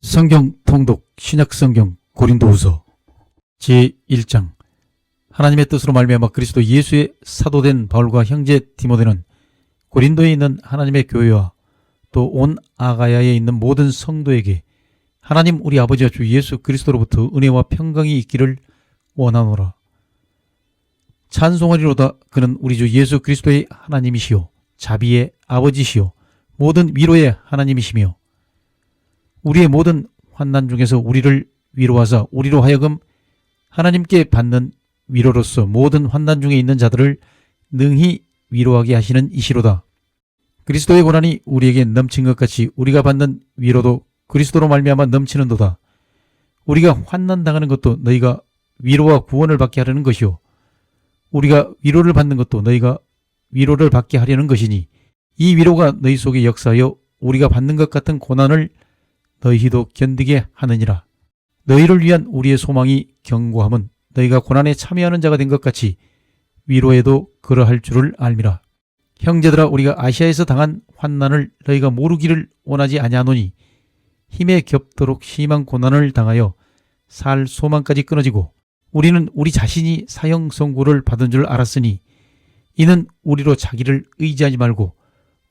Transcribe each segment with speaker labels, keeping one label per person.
Speaker 1: 성경 통독 신약성경 고린도후서 제1장. 하나님의 뜻으로 말미암아 그리스도 예수의 사도된 바울과 형제 디모데는 고린도에 있는 하나님의 교회와 또 온 아가야에 있는 모든 성도에게 하나님 우리 아버지와 주 예수 그리스도로부터 은혜와 평강이 있기를 원하노라. 찬송하리로다. 그는 우리 주 예수 그리스도의 하나님이시요 자비의 아버지시요 모든 위로의 하나님이시며 우리의 모든 환난 중에서 우리를 위로하사 우리로 하여금 하나님께 받는 위로로서 모든 환난 중에 있는 자들을 능히 위로하게 하시는 이시로다. 그리스도의 고난이 우리에게 넘친 것 같이 우리가 받는 위로도 그리스도로 말미암아 넘치는도다. 우리가 환난당하는 것도 너희가 위로와 구원을 받게 하려는 것이요 우리가 위로를 받는 것도 너희가 위로를 받게 하려는 것이니 이 위로가 너희 속에 역사하여 우리가 받는 것 같은 고난을 너희도 견디게 하느니라. 너희를 위한 우리의 소망이 견고함은 너희가 고난에 참여하는 자가 된 것 같이 위로에도 그러할 줄을 알미라. 형제들아, 우리가 아시아에서 당한 환난을 너희가 모르기를 원하지 아니하노니 힘에 겹도록 심한 고난을 당하여 살 소망까지 끊어지고 우리는 우리 자신이 사형 선고를 받은 줄 알았으니 이는 우리로 자기를 의지하지 말고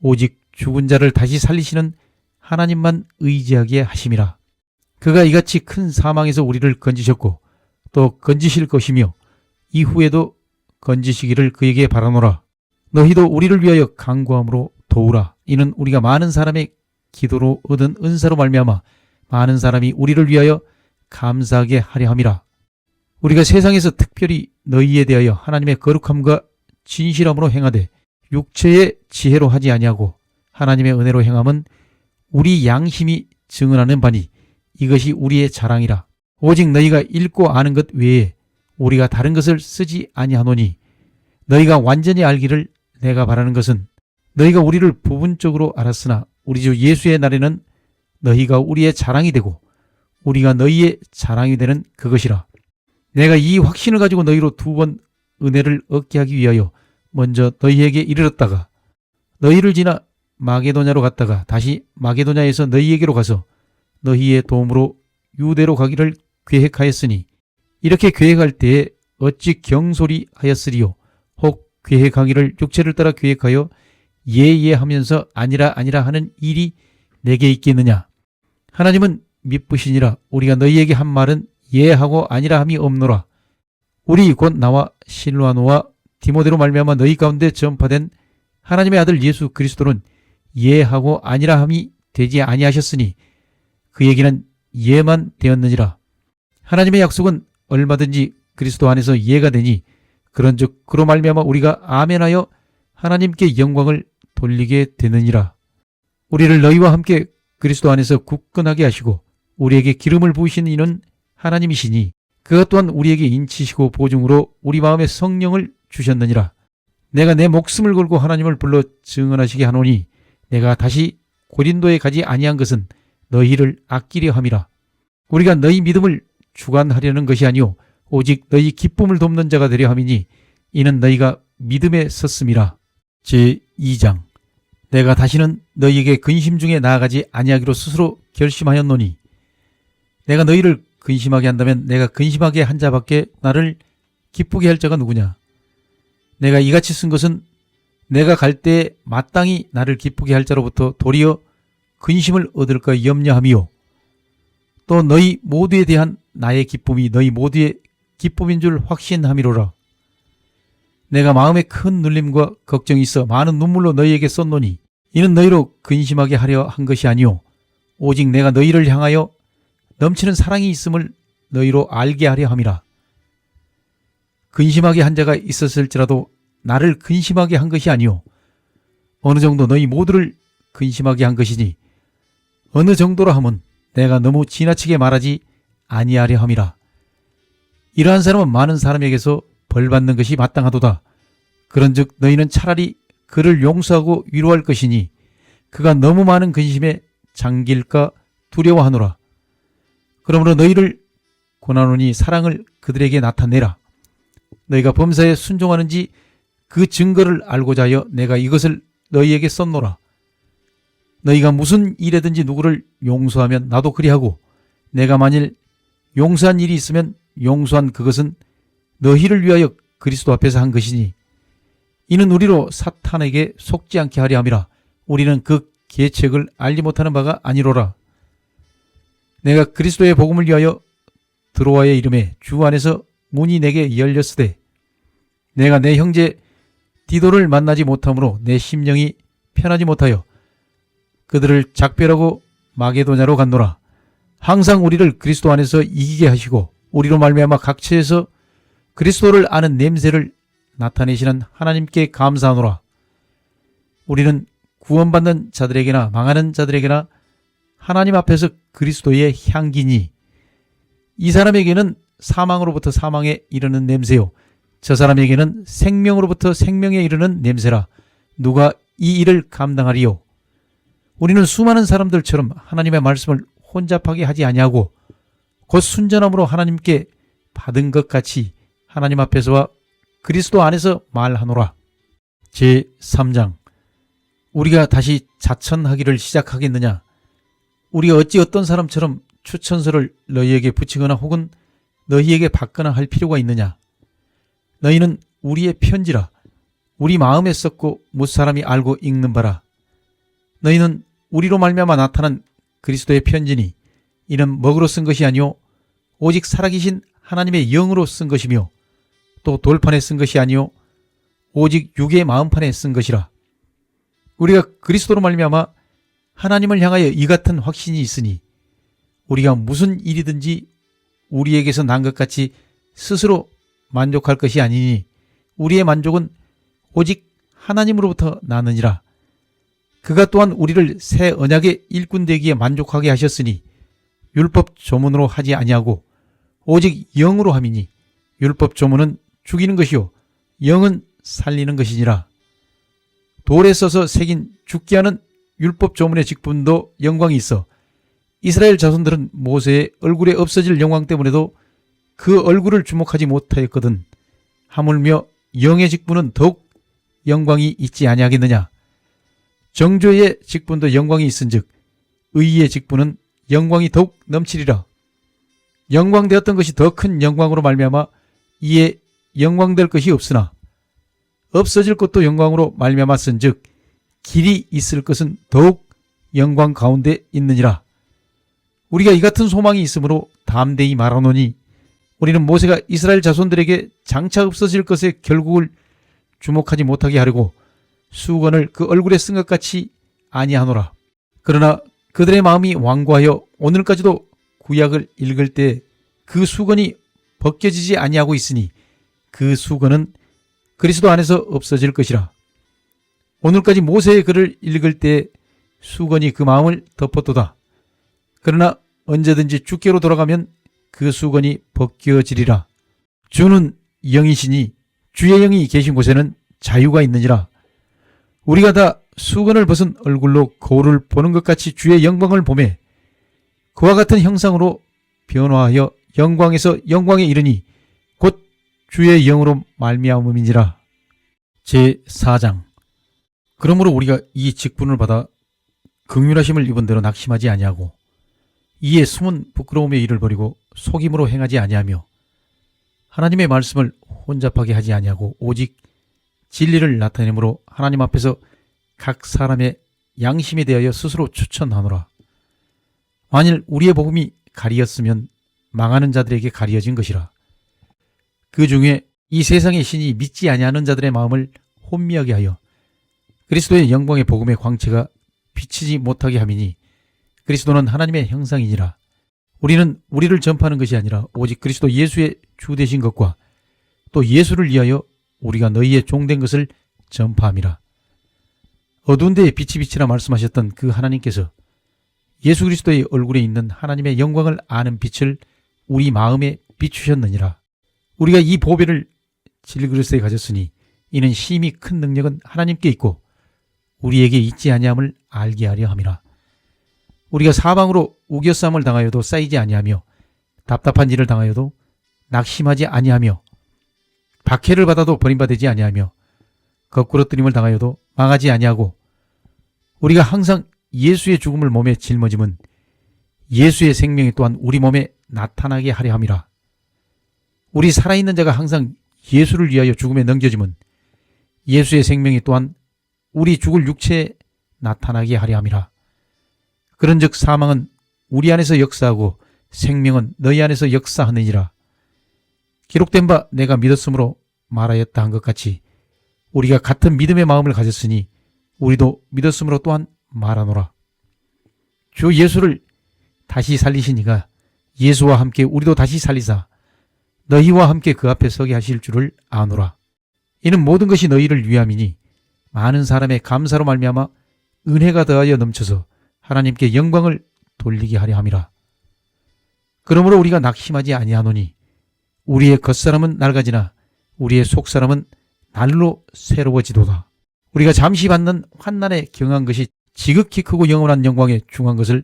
Speaker 1: 오직 죽은 자를 다시 살리시는 하나님만 의지하게 하심이라. 그가 이같이 큰 사망에서 우리를 건지셨고 또 건지실 것이며 이후에도 건지시기를 그에게 바라노라. 너희도 우리를 위하여 간구함으로 도우라. 이는 우리가 많은 사람의 기도로 얻은 은사로 말미암아 많은 사람이 우리를 위하여 감사하게 하려 함이라. 우리가 세상에서 특별히 너희에 대하여 하나님의 거룩함과 진실함으로 행하되 육체의 지혜로 하지 아니하고 하나님의 은혜로 행함은 우리 양심이 증언하는 바니 이것이 우리의 자랑이라. 오직 너희가 읽고 아는 것 외에 우리가 다른 것을 쓰지 아니하노니 너희가 완전히 알기를 내가 바라는 것은 너희가 우리를 부분적으로 알았으나 우리 주 예수의 날에는 너희가 우리의 자랑이 되고 우리가 너희의 자랑이 되는 그것이라. 내가 이 확신을 가지고 너희로 2번 은혜를 얻게 하기 위하여 먼저 너희에게 이르렀다가 너희를 지나 마게도냐로 갔다가 다시 마게도냐에서 너희에게로 가서 너희의 도움으로 유대로 가기를 계획하였으니 이렇게 계획할 때에 어찌 경솔히 하였으리요. 혹 계획하기를 육체를 따라 계획하여 예하면서 아니라 하는 일이 내게 있겠느냐. 하나님은 미쁘시니라. 우리가 너희에게 한 말은 예하고 아니라 함이 없노라. 우리 곧 나와 실로아노와 디모데로 말미암아 너희 가운데 전파된 하나님의 아들 예수 그리스도는 예하고 아니라 함이 되지 아니하셨으니 그에게는 예만 되었느니라. 하나님의 약속은 얼마든지 그리스도 안에서 예가 되니 그런즉 그로 말미암아 우리가 아멘하여 하나님께 영광을 돌리게 되느니라. 우리를 너희와 함께 그리스도 안에서 굳건하게 하시고 우리에게 기름을 부으신 이는 하나님이시니 그것 또한 우리에게 인치시고 보증으로 우리 마음에 성령을 주셨느니라. 내가 내 목숨을 걸고 하나님을 불러 증언하시게 하노니 내가 다시 고린도에 가지 아니한 것은 너희를 아끼려 함이라. 우리가 너희 믿음을 주관하려는 것이 아니오 오직 너희 기쁨을 돕는 자가 되려 함이니 이는 너희가 믿음에 섰음이라. 제2장. 내가 다시는 너희에게 근심 중에 나아가지 아니하기로 스스로 결심하였노니 내가 너희를 근심하게 한다면 내가 근심하게 한 자밖에 나를 기쁘게 할 자가 누구냐. 내가 이같이 쓴 것은 내가 갈 때에 마땅히 나를 기쁘게 할 자로부터 도리어 근심을 얻을까 염려함이요 또 너희 모두에 대한 나의 기쁨이 너희 모두의 기쁨인 줄 확신함이로라. 내가 마음에 큰 눌림과 걱정이 있어 많은 눈물로 너희에게 썼노니 이는 너희로 근심하게 하려 한 것이 아니오 오직 내가 너희를 향하여 넘치는 사랑이 있음을 너희로 알게 하려 함이라. 근심하게 한 자가 있었을지라도 나를 근심하게 한 것이 아니오 어느 정도 너희 모두를 근심하게 한 것이니 어느 정도라 함은 내가 너무 지나치게 말하지 아니하려 함이라. 이러한 사람은 많은 사람에게서 벌받는 것이 마땅하도다. 그런즉 너희는 차라리 그를 용서하고 위로할 것이니 그가 너무 많은 근심에 잠길까 두려워하노라. 그러므로 너희를 권하노니 사랑을 그들에게 나타내라. 너희가 범사에 순종하는지 그 증거를 알고자 하여 내가 이것을 너희에게 썼노라. 너희가 무슨 일에든지 누구를 용서하면 나도 그리하고 내가 만일 용서한 일이 있으면 용서한 그것은 너희를 위하여 그리스도 앞에서 한 것이니 이는 우리로 사탄에게 속지 않게 하려 함이라. 우리는 그 계책을 알지 못하는 바가 아니로라. 내가 그리스도의 복음을 위하여 드로아의 이름에 주 안에서 문이 내게 열렸으되 내가 내 형제 디도를 만나지 못함으로 내 심령이 편하지 못하여 그들을 작별하고 마게도냐로 갔노라. 항상 우리를 그리스도 안에서 이기게 하시고 우리로 말미암아 각처에서 그리스도를 아는 냄새를 나타내시는 하나님께 감사하노라. 우리는 구원받는 자들에게나 망하는 자들에게나 하나님 앞에서 그리스도의 향기니 이 사람에게는 사망으로부터 사망에 이르는 냄새요 저 사람에게는 생명으로부터 생명에 이르는 냄새라. 누가 이 일을 감당하리요? 우리는 수많은 사람들처럼 하나님의 말씀을 혼잡하게 하지 아니하고 곧 순전함으로 하나님께 받은 것 같이 하나님 앞에서와 그리스도 안에서 말하노라. 제3장 우리가 다시 자천하기를 시작하겠느냐? 우리가 어찌 어떤 사람처럼 추천서를 너희에게 붙이거나 혹은 너희에게 받거나 할 필요가 있느냐? 너희는 우리의 편지라. 우리 마음에 썼고 무사람이 알고 읽는 바라. 너희는 우리로 말미암아 나타난 그리스도의 편지니 이는 먹으로 쓴 것이 아니요 오직 살아계신 하나님의 영으로 쓴 것이며 또 돌판에 쓴 것이 아니요 오직 육의 마음판에 쓴 것이라. 우리가 그리스도로 말미암아 하나님을 향하여 이 같은 확신이 있으니 우리가 무슨 일이든지 우리에게서 난 것 같이 스스로 만족할 것이 아니니 우리의 만족은 오직 하나님으로부터 나느니라. 그가 또한 우리를 새 언약의 일꾼 되기에 만족하게 하셨으니 율법 조문으로 하지 아니하고 오직 영으로 함이니 율법 조문은 죽이는 것이요 영은 살리는 것이니라. 돌에 써서 새긴 죽게 하는 율법 조문의 직분도 영광이 있어 이스라엘 자손들은 모세의 얼굴에 없어질 영광 때문에도 그 얼굴을 주목하지 못하였거든. 하물며 영의 직분은 더욱 영광이 있지 아니하겠느냐? 정죄의 직분도 영광이 있은즉 의의 직분은 영광이 더욱 넘치리라. 영광되었던 것이 더 큰 영광으로 말미암아 이에 영광될 것이 없으나 없어질 것도 영광으로 말미암았은즉 길이 있을 것은 더욱 영광 가운데 있느니라. 우리가 이 같은 소망이 있으므로 담대히 말하노니 우리는 모세가 이스라엘 자손들에게 장차 없어질 것의 결국을 주목하지 못하게 하려고 수건을 그 얼굴에 쓴 것 같이 아니하노라. 그러나 그들의 마음이 완고하여 오늘까지도 구약을 읽을 때 그 수건이 벗겨지지 아니하고 있으니 그 수건은 그리스도 안에서 없어질 것이라. 오늘까지 모세의 글을 읽을 때 수건이 그 마음을 덮었도다. 그러나 언제든지 주께로 돌아가면 그 수건이 벗겨지리라. 주는 영이시니 주의 영이 계신 곳에는 자유가 있느니라. 우리가 다 수건을 벗은 얼굴로 거울을 보는 것 같이 주의 영광을 보매 그와 같은 형상으로 변화하여 영광에서 영광에 이르니 곧 주의 영으로 말미암음이니라. 제4장 그러므로 우리가 이 직분을 받아 긍휼하심을 입은 대로 낙심하지 아니하고 이에 숨은 부끄러움의 일을 버리고 속임으로 행하지 아니하며 하나님의 말씀을 혼잡하게 하지 아니하고 오직 진리를 나타내므로 하나님 앞에서 각 사람의 양심에 대하여 스스로 추천하노라. 만일 우리의 복음이 가리었으면 망하는 자들에게 가리어진 것이라. 그 중에 이 세상의 신이 믿지 아니하는 자들의 마음을 혼미하게 하여 그리스도의 영광의 복음의 광채가 비치지 못하게 함이니 그리스도는 하나님의 형상이니라. 우리는 우리를 전파하는 것이 아니라 오직 그리스도 예수의 주 되신 것과 또 예수를 위하여 우리가 너희의 종된 것을 전파함이라. 어두운 데에 빛이 비치라 말씀하셨던 그 하나님께서 예수 그리스도의 얼굴에 있는 하나님의 영광을 아는 빛을 우리 마음에 비추셨느니라. 우리가 이 보배를 질그릇에 가졌으니 이는 심히 큰 능력은 하나님께 있고 우리에게 있지 아니함을 알게 하려 함이라. 우리가 사방으로 우겨싸움을 당하여도 쌓이지 아니하며 답답한 일을 당하여도 낙심하지 아니하며 박해를 받아도 버림받지 아니하며 거꾸러뜨림을 당하여도 망하지 아니하고 우리가 항상 예수의 죽음을 몸에 짊어짐은 예수의 생명이 또한 우리 몸에 나타나게 하려 함이라. 우리 살아있는 자가 항상 예수를 위하여 죽음에 넘겨짐은 예수의 생명이 또한 우리 죽을 육체에 나타나게 하려 함이라. 그런즉 사망은 우리 안에서 역사하고 생명은 너희 안에서 역사하느니라. 기록된 바 내가 믿었으므로 말하였다 한 것 같이 우리가 같은 믿음의 마음을 가졌으니 우리도 믿었으므로 또한 말하노라. 주 예수를 다시 살리시니가 예수와 함께 우리도 다시 살리사 너희와 함께 그 앞에 서게 하실 줄을 아노라. 이는 모든 것이 너희를 위함이니 많은 사람의 감사로 말미암아 은혜가 더하여 넘쳐서 하나님께 영광을 돌리게 하려 함이라. 그러므로 우리가 낙심하지 아니하노니 우리의 겉사람은 낡아지나 우리의 속사람은 날로 새로워지도다. 우리가 잠시 받는 환난에 경한 것이 지극히 크고 영원한 영광에 중한 것을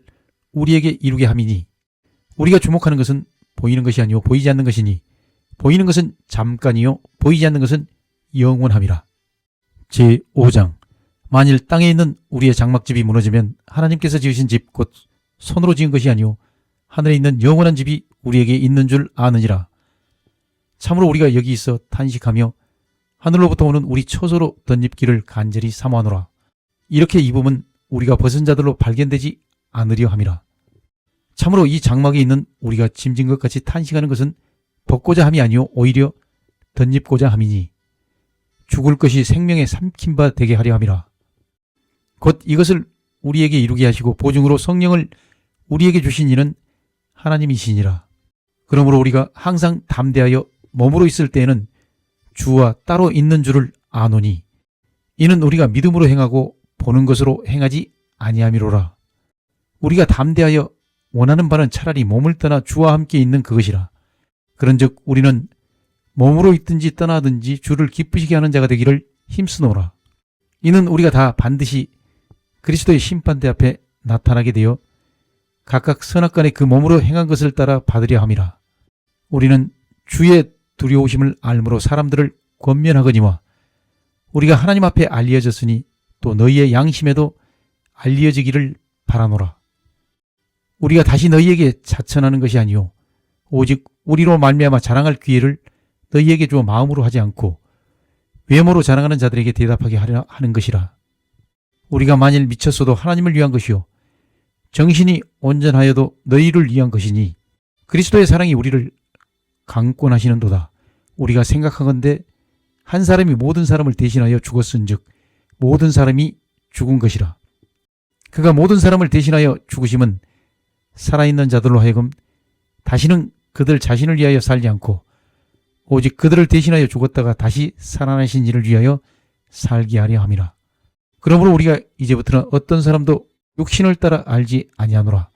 Speaker 1: 우리에게 이루게 함이니 우리가 주목하는 것은 보이는 것이 아니요 보이지 않는 것이니 보이는 것은 잠깐이요 보이지 않는 것은 영원함이라. 제5장. 만일 땅에 있는 우리의 장막집이 무너지면 하나님께서 지으신 집 곧 손으로 지은 것이 아니요 하늘에 있는 영원한 집이 우리에게 있는 줄 아느니라. 참으로 우리가 여기 있어 탄식하며 하늘로부터 오는 우리 처소로 덧입기를 간절히 사모하노라. 이렇게 입음은 우리가 벗은 자들로 발견되지 않으려 함이라. 참으로 이 장막에 있는 우리가 짐진 것 같이 탄식하는 것은 벗고자 함이 아니요 오히려 덧입고자 함이니 죽을 것이 생명에 삼킨 바 되게 하려 함이라. 곧 이것을 우리에게 이루게 하시고 보증으로 성령을 우리에게 주신 이는 하나님이시니라. 그러므로 우리가 항상 담대하여 몸으로 있을 때에는 주와 따로 있는 줄을 아노니 이는 우리가 믿음으로 행하고 보는 것으로 행하지 아니함이로라. 우리가 담대하여 원하는 바는 차라리 몸을 떠나 주와 함께 있는 그것이라. 그런즉 우리는 몸으로 있든지 떠나든지 주를 기쁘시게 하는 자가 되기를 힘쓰노라. 이는 우리가 다 반드시 그리스도의 심판대 앞에 나타나게 되어 각각 선악간에 그 몸으로 행한 것을 따라 받으려 함이라. 우리는 주의 두려우심을 알므로 사람들을 권면하거니와 우리가 하나님 앞에 알려졌으니 또 너희의 양심에도 알려지기를 바라노라. 우리가 다시 너희에게 자천하는 것이 아니요 오직 우리로 말미암아 자랑할 기회를 너희에게 주어 마음으로 하지 않고 외모로 자랑하는 자들에게 대답하게 하려 하는 것이라. 우리가 만일 미쳤어도 하나님을 위한 것이요 정신이 온전하여도 너희를 위한 것이니 그리스도의 사랑이 우리를 강권하시는도다. 우리가 생각하건대 한 사람이 모든 사람을 대신하여 죽었은즉 모든 사람이 죽은 것이라. 그가 모든 사람을 대신하여 죽으심은 살아있는 자들로 하여금 다시는 그들 자신을 위하여 살지 않고 오직 그들을 대신하여 죽었다가 다시 살아나신 이를 위하여 살게 하려 함이라. 그러므로 우리가 이제부터는 어떤 사람도 육신을 따라 알지 아니하노라.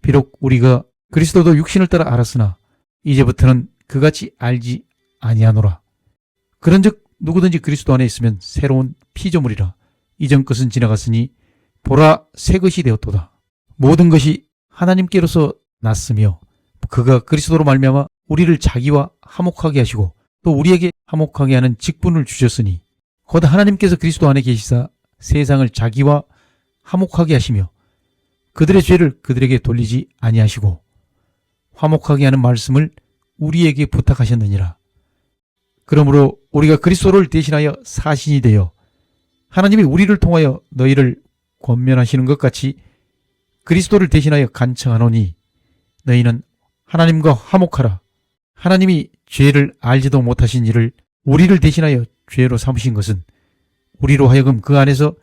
Speaker 1: 비록 우리가 그리스도도 육신을 따라 알았으나 이제부터는 그같이 알지 아니하노라. 그런즉 누구든지 그리스도 안에 있으면 새로운 피조물이라. 이전 것은 지나갔으니 보라 새 것이 되었도다. 모든 것이 하나님께로서 났으며 그가 그리스도로 말미암아 우리를 자기와 화목하게 하시고 또 우리에게 화목하게 하는 직분을 주셨으니 곧 하나님께서 그리스도 안에 계시사 세상을 자기와 화목하게 하시며 그들의 죄를 그들에게 돌리지 아니하시고 화목하게 하는 말씀을 우리에게 부탁하셨느니라. 그러므로 우리가 그리스도를 대신하여 사신이 되어 하나님이 우리를 통하여 너희를 권면하시는 것 같이 그리스도를 대신하여 간청하노니 너희는 하나님과 화목하라. 하나님이 죄를 알지도 못하신 이를 우리를 대신하여 죄로 삼으신 것은 우리로 하여금 그 안에서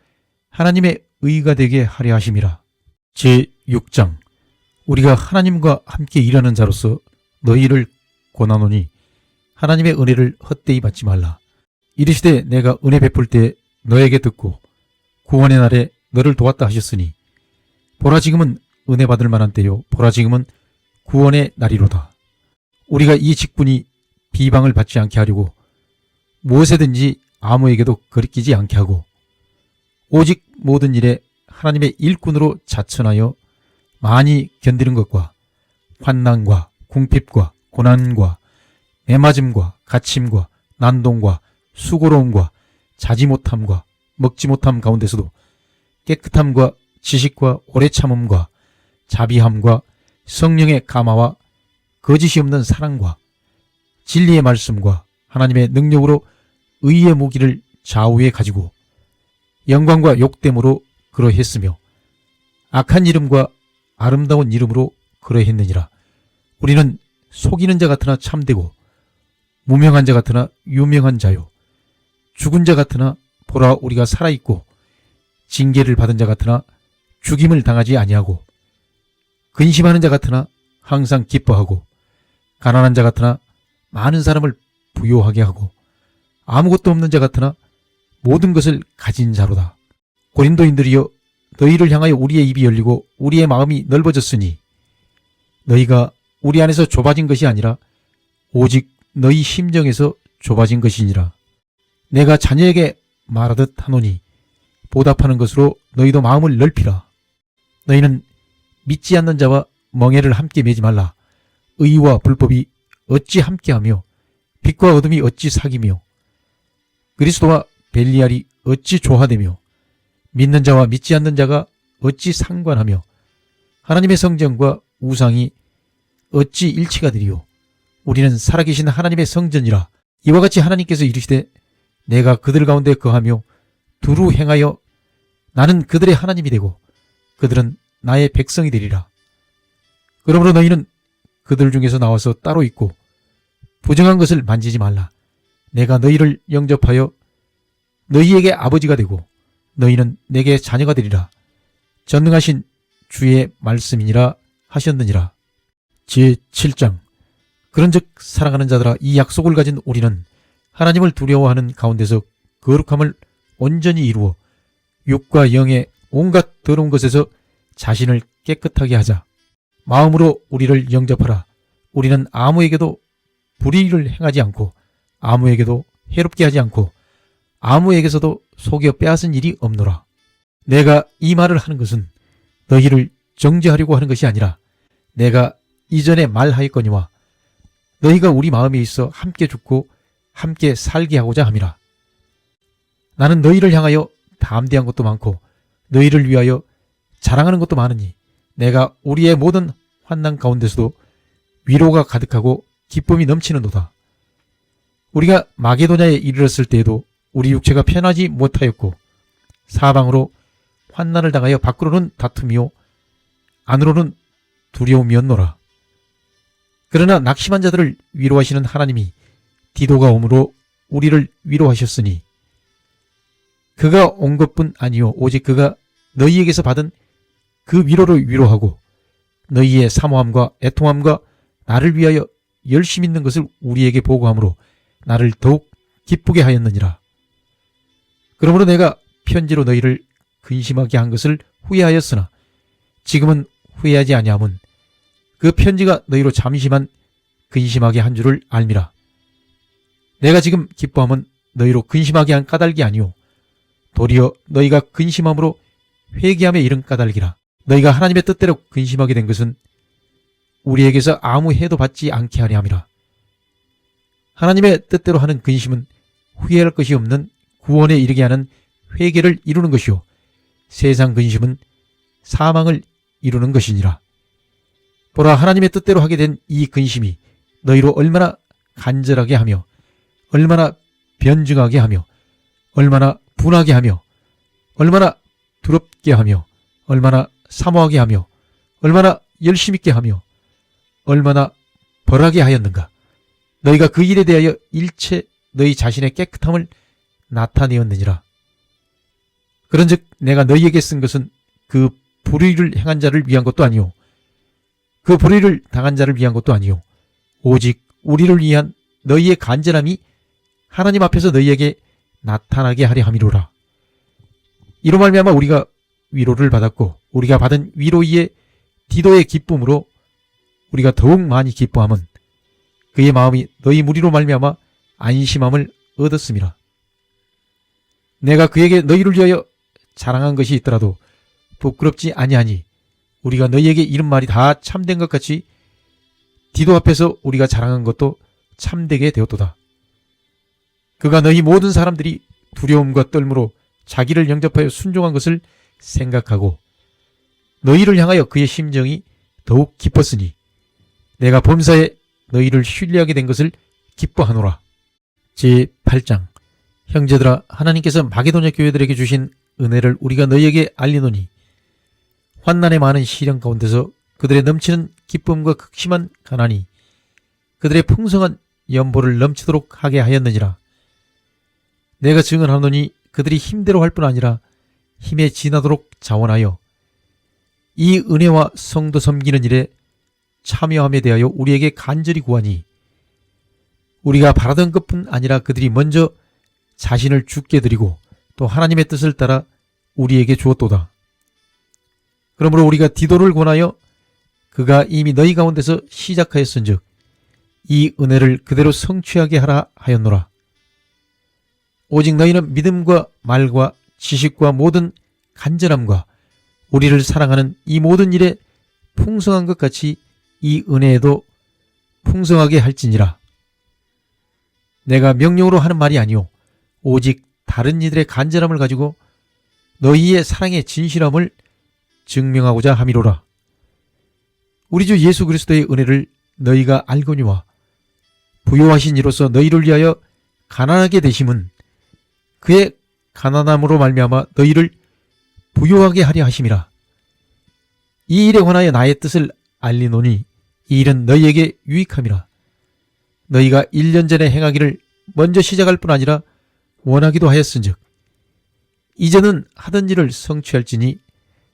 Speaker 1: 하나님의 의가 되게 하려 하심이라. 제6장. 우리가 하나님과 함께 일하는 자로서 너희를 권하노니 하나님의 은혜를 헛되이 받지 말라. 이르시되 내가 은혜 베풀 때 너에게 듣고 구원의 날에 너를 도왔다 하셨으니 보라 지금은 은혜 받을 만한 때요 보라 지금은 구원의 날이로다. 우리가 이 직분이 비방을 받지 않게 하려고 무엇에든지 아무에게도 거리끼지 않게 하고 오직 모든 일에 하나님의 일꾼으로 자천하여 많이 견디는 것과 환난과 궁핍과 고난과 매맞음과 갇힘과 난동과 수고로움과 자지 못함과 먹지 못함 가운데서도 깨끗함과 지식과 오래 참음과 자비함과 성령의 감화와 거짓이 없는 사랑과 진리의 말씀과 하나님의 능력으로 의의 무기를 좌우에 가지고 영광과 욕됨으로 그러했으며 악한 이름과 아름다운 이름으로 그러했느니라. 우리는 속이는 자 같으나 참되고 무명한 자 같으나 유명한 자요 죽은 자 같으나 보라 우리가 살아있고 징계를 받은 자 같으나 죽임을 당하지 아니하고 근심하는 자 같으나 항상 기뻐하고 가난한 자 같으나 많은 사람을 부요하게 하고 아무것도 없는 자 같으나 모든 것을 가진 자로다. 고린도인들이여 너희를 향하여 우리의 입이 열리고 우리의 마음이 넓어졌으니 너희가 우리 안에서 좁아진 것이 아니라 오직 너희 심정에서 좁아진 것이니라. 내가 자녀에게 말하듯 하노니 보답하는 것으로 너희도 마음을 넓히라. 너희는 믿지 않는 자와 멍에를 함께 매지 말라. 의와 불법이 어찌 함께하며 빛과 어둠이 어찌 사귀며 그리스도와 벨리알이 어찌 조화되며 믿는 자와 믿지 않는 자가 어찌 상관하며 하나님의 성전과 우상이 어찌 일치가 되리요. 우리는 살아계신 하나님의 성전이라. 이와 같이 하나님께서 이르시되 내가 그들 가운데 거하며 두루 행하여 나는 그들의 하나님이 되고 그들은 나의 백성이 되리라. 그러므로 너희는 그들 중에서 나와서 따로 있고 부정한 것을 만지지 말라. 내가 너희를 영접하여 너희에게 아버지가 되고 너희는 내게 자녀가 되리라. 전능하신 주의 말씀이니라 하셨느니라. 제7장. 그런즉 사랑하는 자들아 이 약속을 가진 우리는 하나님을 두려워하는 가운데서 거룩함을 온전히 이루어 육과 영의 온갖 더러운 것에서 자신을 깨끗하게 하자. 마음으로 우리를 영접하라. 우리는 아무에게도 불의를 행하지 않고 아무에게도 해롭게 하지 않고 아무에게서도 속여 빼앗은 일이 없노라. 내가 이 말을 하는 것은 너희를 정죄하려고 하는 것이 아니라 내가 이전에 말하였거니와 너희가 우리 마음에 있어 함께 죽고 함께 살게 하고자 함이라. 나는 너희를 향하여 담대한 것도 많고 너희를 위하여 자랑하는 것도 많으니 내가 우리의 모든 환난 가운데서도 위로가 가득하고 기쁨이 넘치는도다. 우리가 마게도냐에 이르렀을 때에도 우리 육체가 편하지 못하였고 사방으로 환난을 당하여 밖으로는 다툼이요 안으로는 두려움이었노라. 그러나 낙심한 자들을 위로하시는 하나님이 디도가 오므로 우리를 위로하셨으니 그가 온 것뿐 아니요 오직 그가 너희에게서 받은 그 위로를 위로하고 너희의 사모함과 애통함과 나를 위하여 열심 있는 것을 우리에게 보고함으로 나를 더욱 기쁘게 하였느니라. 그러므로 내가 편지로 너희를 근심하게 한 것을 후회하였으나 지금은 후회하지 아니함은 그 편지가 너희로 잠시만 근심하게 한 줄을 알미라. 내가 지금 기뻐함은 너희로 근심하게 한 까닭이 아니오 도리어 너희가 근심함으로 회개함에 이른 까닭이라. 너희가 하나님의 뜻대로 근심하게 된 것은 우리에게서 아무 해도 받지 않게 하려 함이라. 하나님의 뜻대로 하는 근심은 후회할 것이 없는 구원에 이르게 하는 회개를 이루는 것이요 세상 근심은 사망을 이루는 것이니라. 보라, 하나님의 뜻대로 하게 된 이 근심이 너희로 얼마나 간절하게 하며 얼마나 변증하게 하며 얼마나 분하게 하며 얼마나 두렵게 하며 얼마나 사모하게 하며 얼마나 열심 있게 하며 얼마나 벌하게 하였는가. 너희가 그 일에 대하여 일체 너희 자신의 깨끗함을 나타내었느니라. 그런즉 내가 너희에게 쓴 것은 그 불의를 행한 자를 위한 것도 아니요 그 불의를 당한 자를 위한 것도 아니요 오직 우리를 위한 너희의 간절함이 하나님 앞에서 너희에게 나타나게 하려 함이로라. 이로 말미암아 우리가 위로를 받았고 우리가 받은 위로 위에 디도의 기쁨으로 우리가 더욱 많이 기뻐함은 그의 마음이 너희 무리로 말미암아 안심함을 얻었음이라. 내가 그에게 너희를 위하여 자랑한 것이 있더라도 부끄럽지 아니하니 우리가 너희에게 이른 말이 다 참된 것 같이 디도 앞에서 우리가 자랑한 것도 참되게 되었도다. 그가 너희 모든 사람들이 두려움과 떨므로 자기를 영접하여 순종한 것을 생각하고 너희를 향하여 그의 심정이 더욱 기뻤으니 내가 범사에 너희를 신뢰하게 된 것을 기뻐하노라. 제8장. 형제들아, 하나님께서 마게도냐 교회들에게 주신 은혜를 우리가 너희에게 알리노니 환난의 많은 시련 가운데서 그들의 넘치는 기쁨과 극심한 가난이 그들의 풍성한 연보를 넘치도록 하게 하였느니라. 내가 증언하노니 그들이 힘대로 할 뿐 아니라 힘에 지나도록 자원하여 이 은혜와 성도 섬기는 일에 참여함에 대하여 우리에게 간절히 구하니 우리가 바라던 것뿐 아니라 그들이 먼저 자신을 주께 드리고 또 하나님의 뜻을 따라 우리에게 주었도다. 그러므로 우리가 디도를 권하여 그가 이미 너희 가운데서 시작하였은즉 이 은혜를 그대로 성취하게 하라 하였노라. 오직 너희는 믿음과 말과 지식과 모든 간절함과 우리를 사랑하는 이 모든 일에 풍성한 것 같이 이 은혜에도 풍성하게 할지니라. 내가 명령으로 하는 말이 아니오 오직 다른 이들의 간절함을 가지고 너희의 사랑의 진실함을 증명하고자 함이로라. 우리 주 예수 그리스도의 은혜를 너희가 알거니와 부요하신 이로서 너희를 위하여 가난하게 되심은 그의 가난함으로 말미암아 너희를 부요하게 하려 하심이라. 이 일에 관하여 나의 뜻을 알리노니 이 일은 너희에게 유익함이라. 너희가 1년 전에 행하기를 먼저 시작할 뿐 아니라 원하기도 하였은즉 이제는 하던 일을 성취할지니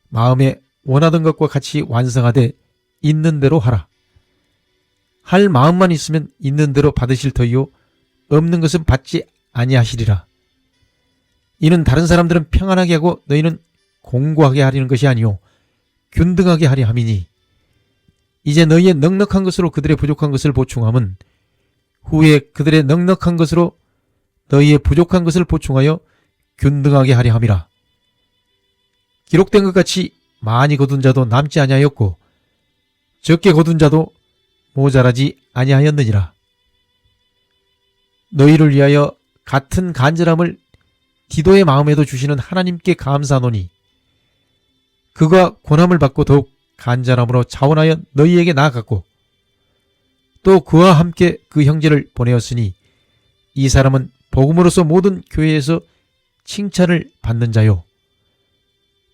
Speaker 1: 마음에 원하던 것과 같이 완성하되 있는 대로 하라. 할 마음만 있으면 있는 대로 받으실 터이요 없는 것은 받지 아니하시리라. 이는 다른 사람들은 평안하게 하고 너희는 공고하게 하려는 것이 아니요 균등하게 하려 함이니 이제 너희의 넉넉한 것으로 그들의 부족한 것을 보충함은 후에 그들의 넉넉한 것으로 너희의 부족한 것을 보충하여 균등하게 하려 함이라. 기록된 것 같이 많이 거둔 자도 남지 아니하였고 적게 거둔 자도 모자라지 아니하였느니라. 너희를 위하여 같은 간절함을 디도의 마음에도 주시는 하나님께 감사하노니 그가 고난을 받고 더욱 간절함으로 자원하여 너희에게 나아갔고 또 그와 함께 그 형제를 보내었으니 이 사람은 복음으로서 모든 교회에서 칭찬을 받는 자요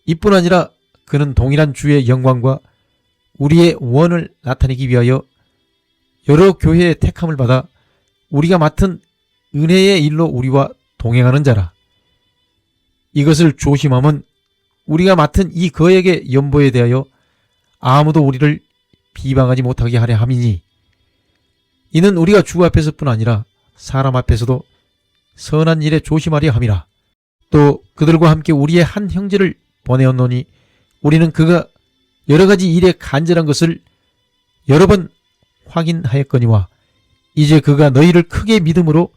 Speaker 1: 이뿐 아니라 그는 동일한 주의 영광과 우리의 원을 나타내기 위하여 여러 교회의 택함을 받아 우리가 맡은 은혜의 일로 우리와 동행하는 자라. 이것을 조심함은 우리가 맡은 이 거액의 연보에 대하여 아무도 우리를 비방하지 못하게 하려 함이니 이는 우리가 주 앞에서뿐 아니라 사람 앞에서도 선한 일에 조심하려 함이라. 또 그들과 함께 우리의 한 형제를 보내었노니 우리는 그가 여러 가지 일에 간절한 것을 여러 번 확인하였거니와 이제 그가 너희를 크게 믿음으로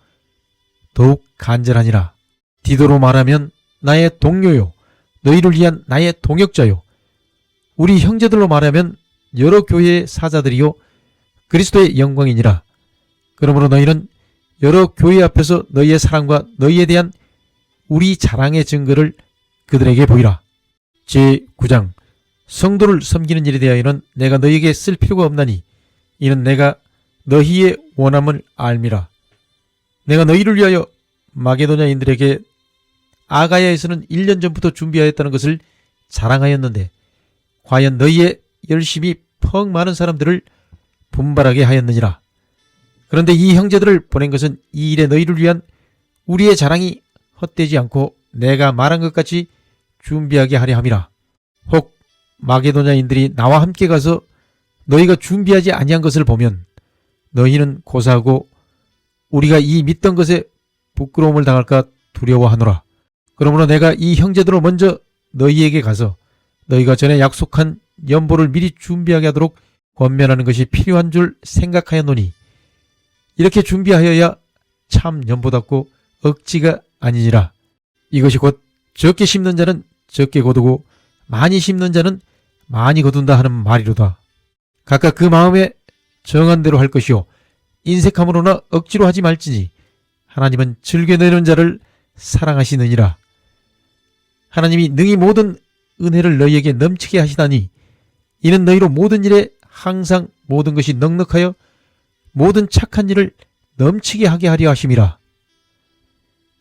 Speaker 1: 더욱 간절하니라. 디도로 말하면 나의 동료요 너희를 위한 나의 동역자요 우리 형제들로 말하면 여러 교회의 사자들이요 그리스도의 영광이니라. 그러므로 너희는 여러 교회 앞에서 너희의 사랑과 너희에 대한 우리 자랑의 증거를 그들에게 보이라. 제9장. 성도를 섬기는 일에 대하여는 내가 너희에게 쓸 필요가 없나니 이는 내가 너희의 원함을 알미라. 내가 너희를 위하여 마게도냐인들에게 아가야에서는 1년 전부터 준비하였다는 것을 자랑하였는데 과연 너희의 열심이 펑 많은 사람들을 분발하게 하였느니라. 그런데 이 형제들을 보낸 것은 이 일에 너희를 위한 우리의 자랑이 헛되지 않고 내가 말한 것 같이 준비하게 하려 함이라. 혹 마게도냐인들이 나와 함께 가서 너희가 준비하지 아니한 것을 보면 너희는 고사하고 우리가 이 믿던 것에 부끄러움을 당할까 두려워하노라. 그러므로 내가 이 형제들로 먼저 너희에게 가서 너희가 전에 약속한 연보를 미리 준비하게 하도록 권면하는 것이 필요한 줄 생각하였노니 이렇게 준비하여야 참 연보답고 억지가 아니니라. 이것이 곧 적게 심는 자는 적게 거두고 많이 심는 자는 많이 거둔다 하는 말이로다. 각각 그 마음에 정한 대로 할 것이요 인색함으로나 억지로 하지 말지니 하나님은 즐겨내는 자를 사랑하시느니라. 하나님이 능히 모든 은혜를 너희에게 넘치게 하시다니 이는 너희로 모든 일에 항상 모든 것이 넉넉하여 모든 착한 일을 넘치게 하게 하려 하심이라.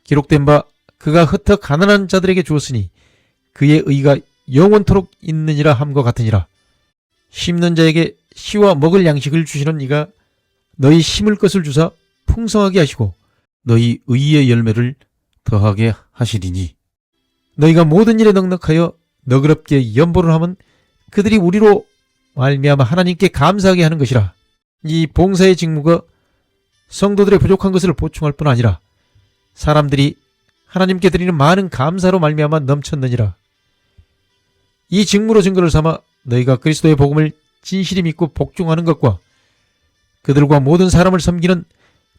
Speaker 1: 기록된 바 그가 흩어 가난한 자들에게 주었으니 그의 의가 영원토록 있느니라 함과 같으니라. 심는 자에게 씨와 먹을 양식을 주시는 이가 너희 심을 것을 주사 풍성하게 하시고 너희 의의 열매를 더하게 하시리니 너희가 모든 일에 넉넉하여 너그럽게 연보를 하면 그들이 우리로 말미암아 하나님께 감사하게 하는 것이라. 이 봉사의 직무가 성도들의 부족한 것을 보충할 뿐 아니라 사람들이 하나님께 드리는 많은 감사로 말미암아 넘쳤느니라. 이 직무로 증거를 삼아 너희가 그리스도의 복음을 진실히 믿고 복종하는 것과 그들과 모든 사람을 섬기는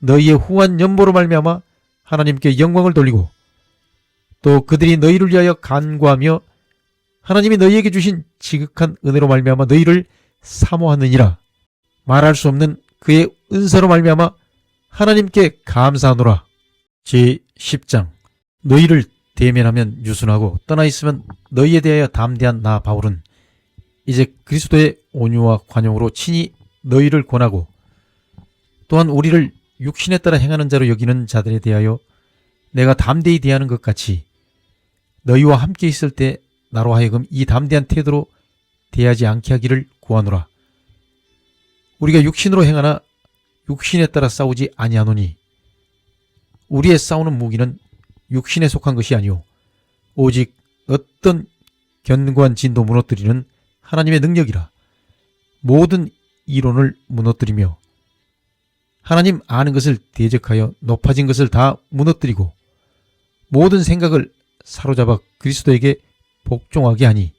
Speaker 1: 너희의 후한 연보로 말미암아 하나님께 영광을 돌리고 또 그들이 너희를 위하여 간구하며 하나님이 너희에게 주신 지극한 은혜로 말미암아 너희를 사모하느니라. 말할 수 없는 그의 은사로 말미암아 하나님께 감사하노라. 제10장. 너희를 대면하면 유순하고 떠나 있으면 너희에 대하여 담대한 나 바울은 이제 그리스도의 온유와 관용으로 친히 너희를 권하고 또한 우리를 육신에 따라 행하는 자로 여기는 자들에 대하여 내가 담대히 대하는 것 같이 너희와 함께 있을 때 나로 하여금 이 담대한 태도로 대하지 않게 하기를 구하노라. 우리가 육신으로 행하나 육신에 따라 싸우지 아니하노니 우리의 싸우는 무기는 육신에 속한 것이 아니오 오직 어떤 견고한 진도 무너뜨리는 하나님의 능력이라. 모든 이론을 무너뜨리며 하나님 아는 것을 대적하여 높아진 것을 다 무너뜨리고 모든 생각을 사로잡아 그리스도에게 복종하게 하니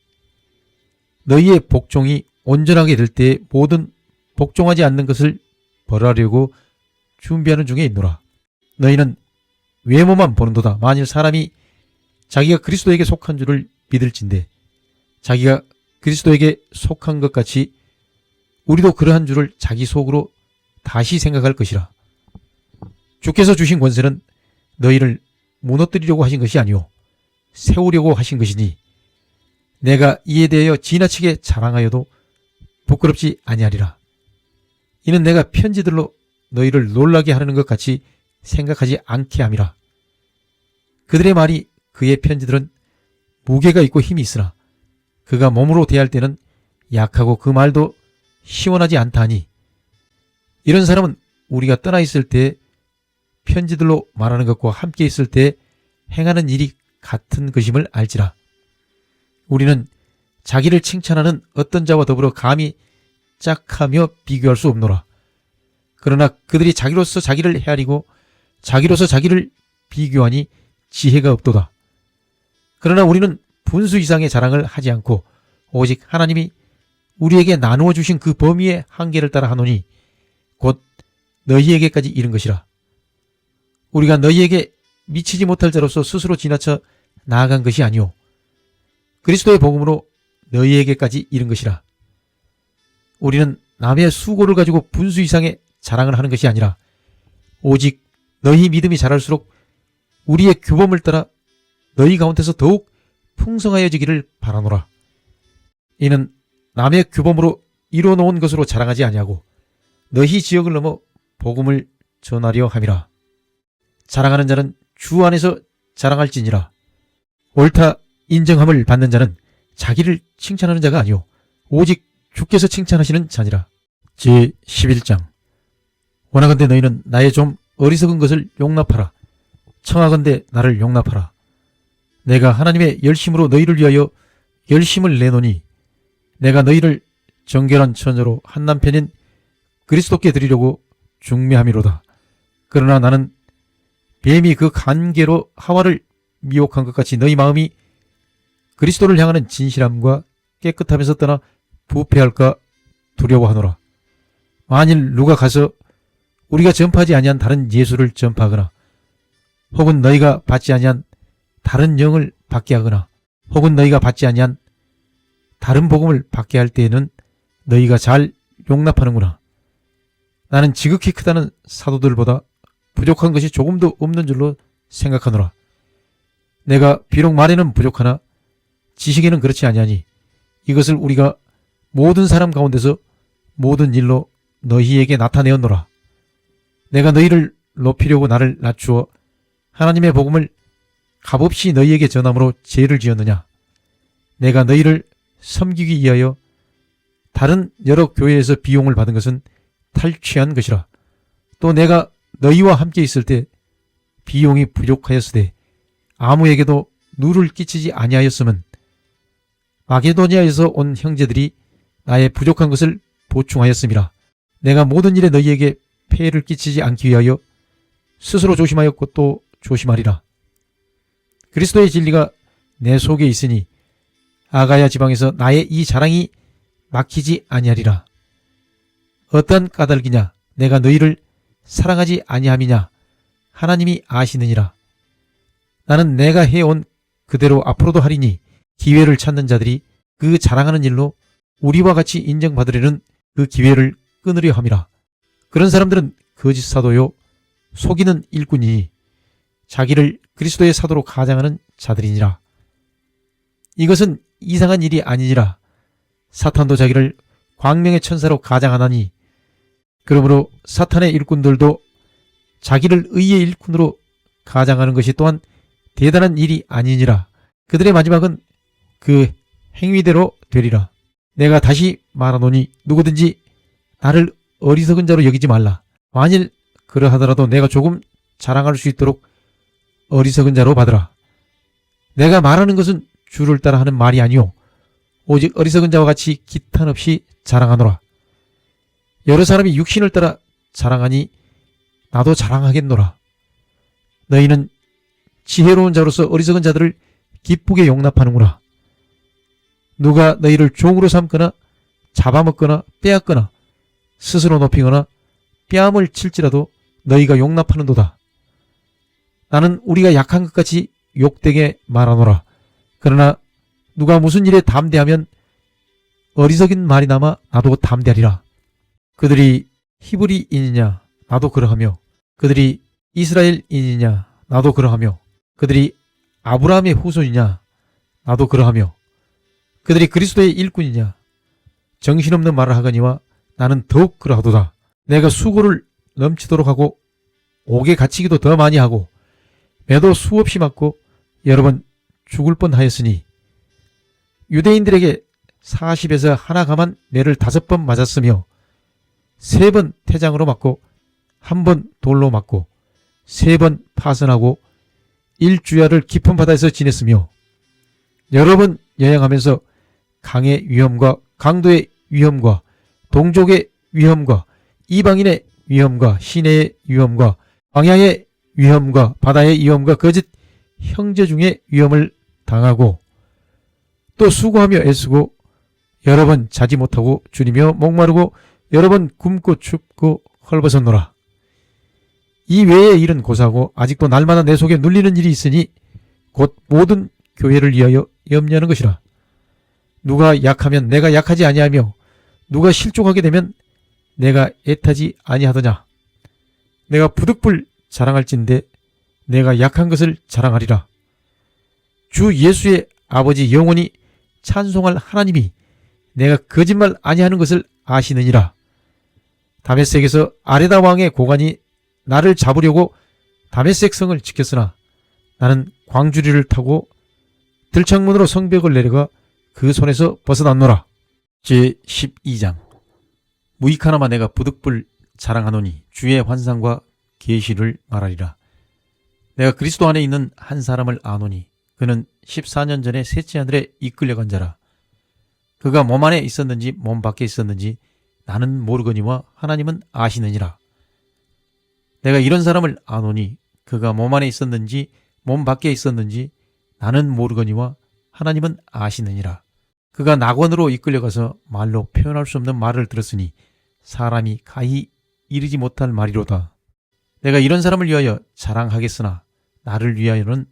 Speaker 1: 너희의 복종이 온전하게 될 때에 모든 복종하지 않는 것을 벌하려고 준비하는 중에 있노라. 너희는 외모만 보는도다. 만일 사람이 자기가 그리스도에게 속한 줄을 믿을진대 자기가 그리스도에게 속한 것 같이 우리도 그러한 줄을 자기 속으로 다시 생각할 것이라. 주께서 주신 권세는 너희를 무너뜨리려고 하신 것이 아니오 세우려고 하신 것이니 내가 이에 대하여 지나치게 자랑하여도 부끄럽지 아니하리라. 이는 내가 편지들로 너희를 놀라게 하려는 것 같이 생각하지 않게 함이라. 그들의 말이 그의 편지들은 무게가 있고 힘이 있으나 그가 몸으로 대할 때는 약하고 그 말도 시원하지 않다 하니 이런 사람은 우리가 떠나 있을 때 편지들로 말하는 것과 함께 있을 때 행하는 일이 같은 것임을 알지라. 우리는 자기를 칭찬하는 어떤 자와 더불어 감히 짝하며 비교할 수 없노라. 그러나 그들이 자기로서 자기를 헤아리고 자기로서 자기를 비교하니 지혜가 없도다. 그러나 우리는 분수 이상의 자랑을 하지 않고 오직 하나님이 우리에게 나누어 주신 그 범위의 한계를 따라 하노니 곧 너희에게까지 이른 것이라. 우리가 너희에게 미치지 못할 자로서 스스로 지나쳐 나아간 것이 아니오 그리스도의 복음으로 너희에게까지 이른 것이라. 우리는 남의 수고를 가지고 분수 이상의 자랑을 하는 것이 아니라 오직 너희 믿음이 자랄수록 우리의 규범을 따라 너희 가운데서 더욱 풍성하여지기를 바라노라. 이는 남의 규범으로 이루어놓은 것으로 자랑하지 아니하고 너희 지역을 넘어 복음을 전하려 함이라. 자랑하는 자는 주 안에서 자랑할지니라. 옳다 인정함을 받는 자는 자기를 칭찬하는 자가 아니오 오직 주께서 칭찬하시는 자니라. 제11장. 원하건대 너희는 나의 좀 어리석은 것을 용납하라. 청하건대 나를 용납하라. 내가 하나님의 열심으로 너희를 위하여 열심을 내노니 내가 너희를 정결한 처녀로 한 남편인 그리스도께 드리려고 중매함이로다. 그러나 나는 뱀이 그 간계로 하와를 미혹한 것 같이 너희 마음이 그리스도를 향하는 진실함과 깨끗함에서 떠나 부패할까 두려워하노라. 만일 누가 가서 우리가 전파하지 아니한 다른 예수를 전파하거나 혹은 너희가 받지 아니한 다른 영을 받게 하거나 혹은 너희가 받지 아니한 다른 복음을 받게 할 때에는 너희가 잘 용납하는구나. 나는 지극히 크다는 사도들보다 부족한 것이 조금도 없는 줄로 생각하노라. 내가 비록 말에는 부족하나 지식에는 그렇지 아니하니 이것을 우리가 모든 사람 가운데서 모든 일로 너희에게 나타내었노라. 내가 너희를 높이려고 나를 낮추어 하나님의 복음을 값없이 너희에게 전함으로 죄를 지었느냐? 내가 너희를 섬기기 위하여 다른 여러 교회에서 비용을 받은 것은 탈취한 것이라. 또 내가 너희와 함께 있을 때 비용이 부족하였으되 아무에게도 누를 끼치지 아니하였음은 마게도니아에서 온 형제들이 나의 부족한 것을 보충하였음이라. 내가 모든 일에 너희에게 폐해를 끼치지 않기 위하여 스스로 조심하였고 또 조심하리라. 그리스도의 진리가 내 속에 있으니 아가야 지방에서 나의 이 자랑이 막히지 아니하리라. 어떠한 까닭이냐? 내가 너희를 사랑하지 아니함이냐? 하나님이 아시느니라. 나는 내가 해온 그대로 앞으로도 하리니 기회를 찾는 자들이 그 자랑하는 일로 우리와 같이 인정받으려는 그 기회를 끊으려 함이라. 그런 사람들은 거짓 사도요 속이는 일꾼이니 자기를 그리스도의 사도로 가장하는 자들이니라. 이것은 이상한 일이 아니니라. 사탄도 자기를 광명의 천사로 가장하나니 그러므로 사탄의 일꾼들도 자기를 의의 일꾼으로 가장하는 것이 또한 대단한 일이 아니니라. 그들의 마지막은 그 행위대로 되리라. 내가 다시 말하노니 누구든지 나를 어리석은 자로 여기지 말라. 만일 그러하더라도 내가 조금 자랑할 수 있도록 어리석은 자로 받으라. 내가 말하는 것은 주를 따라 하는 말이 아니오 오직 어리석은 자와 같이 기탄 없이 자랑하노라. 여러 사람이 육신을 따라 자랑하니 나도 자랑하겠노라. 너희는 지혜로운 자로서 어리석은 자들을 기쁘게 용납하는구나. 누가 너희를 종으로 삼거나 잡아먹거나 빼앗거나 스스로 높이거나 뺨을 칠지라도 너희가 용납하는도다. 나는 우리가 약한 것 같이 욕되게 말하노라. 그러나 누가 무슨 일에 담대하면 어리석인 말이나마 나도 담대하리라. 그들이 히브리인이냐 나도 그러하며 그들이 이스라엘인이냐 나도 그러하며 그들이 아브라함의 후손이냐 나도 그러하며 그들이 그리스도의 일꾼이냐 정신없는 말을 하거니와 나는 더욱 그러하도다. 내가 수고를 넘치도록 하고 옥에 갇히기도 더 많이 하고 매도 수없이 맞고 여러 번 죽을 뻔하였으니 유대인들에게 40에서 하나 감한 매를 5번 맞았으며 3번 태장으로 맞고 1번 돌로 맞고 3번 파선하고 1주야를 깊은 바다에서 지냈으며 여러 번 여행하면서 강의 위험과 강도의 위험과 동족의 위험과 이방인의 위험과 시내의 위험과 광야의 위험과 바다의 위험과 거짓 형제 중의 위험을 당하고 또 수고하며 애쓰고 여러 번 자지 못하고 줄이며 목마르고 여러 번 굶고 춥고 헐벗었노라. 이 외의 일은 고사하고 아직도 날마다 내 속에 눌리는 일이 있으니 곧 모든 교회를 위하여 염려하는 것이라. 누가 약하면 내가 약하지 아니하며 누가 실족하게 되면 내가 애타지 아니하더냐. 내가 부득불 자랑할진대 내가 약한 것을 자랑하리라. 주 예수의 아버지 영원히 찬송할 하나님이 내가 거짓말 아니하는 것을 아시느니라. 다메섹에서 아레다 왕의 고관이 나를 잡으려고 다메섹 성을 지켰으나 나는 광주리를 타고 들창문으로 성벽을 내려가 그 손에서 벗어났노라. 제12장 무익하나마 내가 부득불 자랑하노니 주의 환상과 계시를 말하리라. 내가 그리스도 안에 있는 한 사람을 아노니 그는 14년 전에 셋째 하늘에 이끌려간 자라. 그가 몸 안에 있었는지 몸 밖에 있었는지 나는 모르거니와 하나님은 아시느니라. 내가 이런 사람을 아노니 그가 몸 안에 있었는지 몸 밖에 있었는지 나는 모르거니와 하나님은 아시느니라. 그가 낙원으로 이끌려가서 말로 표현할 수 없는 말을 들었으니 사람이 가히 이르지 못할 말이로다. 내가 이런 사람을 위하여 자랑하겠으나 나를 위하여는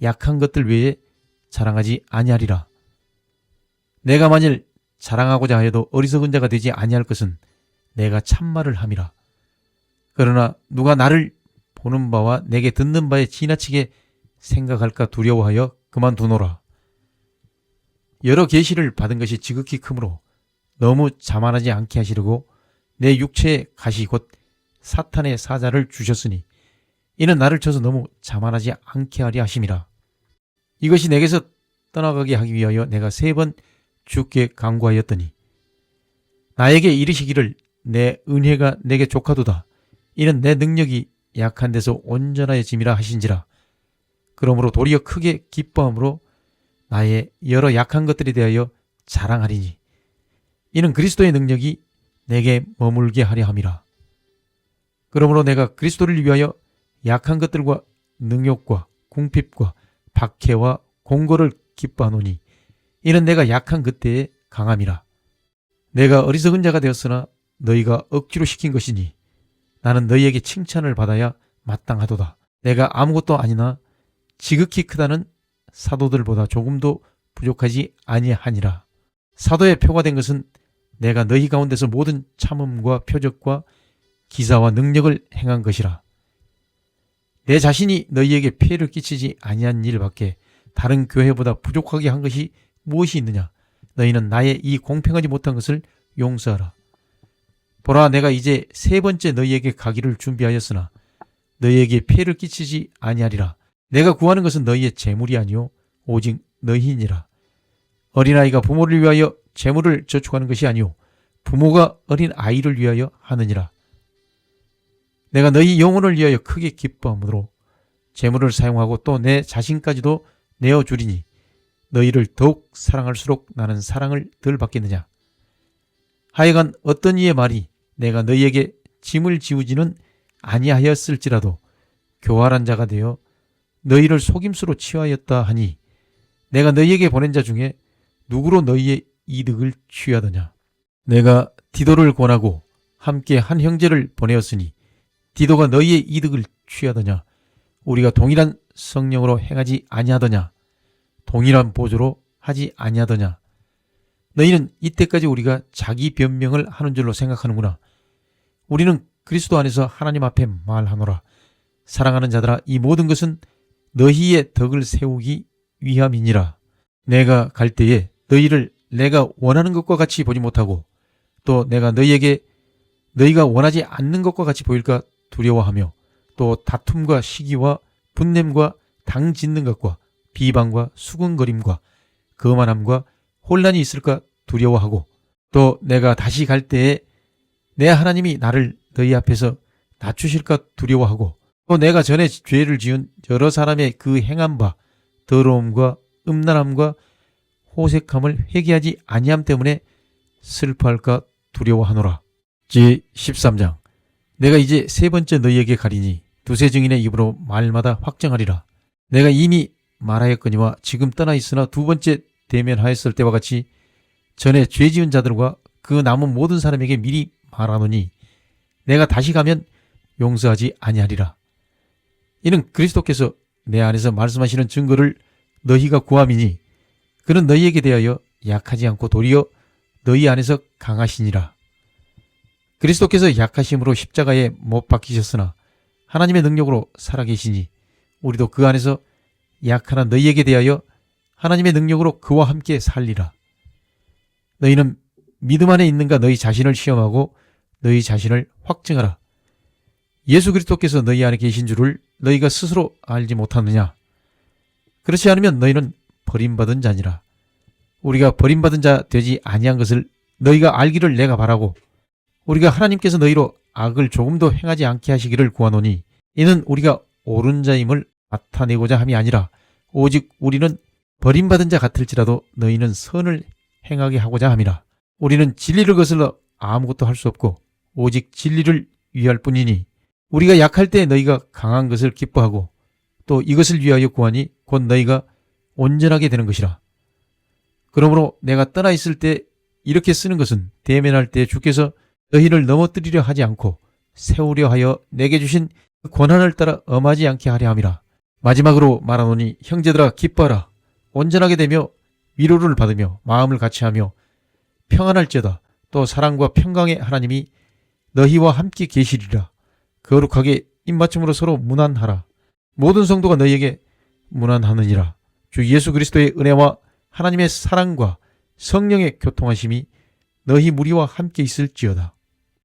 Speaker 1: 약한 것들 외에 자랑하지 아니하리라. 내가 만일 자랑하고자 하여도 어리석은 자가 되지 아니할 것은 내가 참말을 함이라. 그러나 누가 나를 보는 바와 내게 듣는 바에 지나치게 생각할까 두려워하여 그만두노라. 여러 계시를 받은 것이 지극히 크므로 너무 자만하지 않게 하시려고 내 육체의 가시 곧 사탄의 사자를 주셨으니 이는 나를 쳐서 너무 자만하지 않게 하려 하심이라. 이것이 내게서 떠나가게 하기 위하여 내가 3번 주께 간구하였더니 나에게 이르시기를 내 은혜가 내게 족하도다. 이는 내 능력이 약한 데서 온전하여짐이라 하신지라. 그러므로 도리어 크게 기뻐함으로 나의 여러 약한 것들에 대하여 자랑하리니 이는 그리스도의 능력이 내게 머물게 하려 함이라. 그러므로 내가 그리스도를 위하여 약한 것들과 능욕과 궁핍과 박해와 공고를 기뻐하노니 이는 내가 약한 그때에 강함이라. 내가 어리석은 자가 되었으나 너희가 억지로 시킨 것이니 나는 너희에게 칭찬을 받아야 마땅하도다. 내가 아무것도 아니나 지극히 크다는 사도들보다 조금도 부족하지 아니하니라. 사도의 표가 된 것은 내가 너희 가운데서 모든 참음과 표적과 기사와 능력을 행한 것이라. 내 자신이 너희에게 피해를 끼치지 아니한 일밖에 다른 교회보다 부족하게 한 것이 무엇이 있느냐? 너희는 나의 이 공평하지 못한 것을 용서하라. 보라, 내가 이제 3번째 너희에게 가기를 준비하였으나 너희에게 피해를 끼치지 아니하리라. 내가 구하는 것은 너희의 재물이 아니요 오직 너희니라. 어린아이가 부모를 위하여 재물을 저축하는 것이 아니요 부모가 어린 아이를 위하여 하느니라. 내가 너희 영혼을 위하여 크게 기뻐함으로 재물을 사용하고 또 내 자신까지도 내어주리니 너희를 더욱 사랑할수록 나는 사랑을 덜 받겠느냐. 하여간 어떤 이의 말이 내가 너희에게 짐을 지우지는 아니하였을지라도 교활한 자가 되어 너희를 속임수로 취하였다 하니 내가 너희에게 보낸 자 중에 누구로 너희의 이득을 취하더냐. 내가 디도를 권하고 함께 한 형제를 보내었으니 디도가 너희의 이득을 취하더냐. 우리가 동일한 성령으로 행하지 아니하더냐. 동일한 보조로 하지 아니하더냐. 너희는 이때까지 우리가 자기 변명을 하는 줄로 생각하는구나. 우리는 그리스도 안에서 하나님 앞에 말하노라. 사랑하는 자들아, 이 모든 것은 너희의 덕을 세우기 위함이니라. 내가 갈 때에 너희를 내가 원하는 것과 같이 보지 못하고 또 내가 너희에게 너희가 원하지 않는 것과 같이 보일까 두려워하며 또 다툼과 시기와 분냄과 당 짓는 것과 비방과 수군거림과 거만함과 혼란이 있을까 두려워하고 또 내가 다시 갈 때에 내 하나님이 나를 너희 앞에서 낮추실까 두려워하고 또 내가 전에 죄를 지은 여러 사람의 그 행한 바 더러움과 음란함과 호색함을 회개하지 아니함 때문에 슬퍼할까 두려워하노라. 제13장. 내가 이제 3번째 너희에게 가리니 두세 증인의 입으로 말마다 확정하리라. 내가 이미 말하였거니와 지금 떠나 있으나 2번째 대면하였을 때와 같이 전에 죄 지은 자들과 그 남은 모든 사람에게 미리 말하노니 내가 다시 가면 용서하지 아니하리라. 이는 그리스도께서 내 안에서 말씀하시는 증거를 너희가 구함이니 그는 너희에게 대하여 약하지 않고 도리어 너희 안에서 강하시니라. 그리스도께서 약하심으로 십자가에 못 박히셨으나 하나님의 능력으로 살아계시니 우리도 그 안에서 약하나 너희에게 대하여 하나님의 능력으로 그와 함께 살리라. 너희는 믿음 안에 있는가 너희 자신을 시험하고 너희 자신을 확증하라. 예수 그리스도께서 너희 안에 계신 줄을 너희가 스스로 알지 못하느냐. 그렇지 않으면 너희는 버림받은 자니라. 우리가 버림받은 자 되지 아니한 것을 너희가 알기를 내가 바라고 우리가 하나님께서 너희로 악을 조금도 행하지 않게 하시기를 구하노니 이는 우리가 옳은 자임을 나타내고자 함이 아니라 오직 우리는 버림받은 자 같을지라도 너희는 선을 행하게 하고자 함이라. 우리는 진리를 거슬러 아무것도 할 수 없고 오직 진리를 위할 뿐이니 우리가 약할 때 너희가 강한 것을 기뻐하고 또 이것을 위하여 구하니 곧 너희가 온전하게 되는 것이라. 그러므로 내가 떠나 있을 때 이렇게 쓰는 것은 대면할 때 주께서 너희를 넘어뜨리려 하지 않고 세우려 하여 내게 주신 그 권한을 따라 엄하지 않게 하려 함이라. 마지막으로 말하노니 형제들아 기뻐하라. 온전하게 되며 위로를 받으며 마음을 같이하며 평안할지어다. 또 사랑과 평강의 하나님이 너희와 함께 계시리라. 거룩하게 입맞춤으로 서로 문안하라. 모든 성도가 너희에게 문안하느니라. 주 예수 그리스도의 은혜와 하나님의 사랑과 성령의 교통하심이 너희 무리와 함께 있을지어다.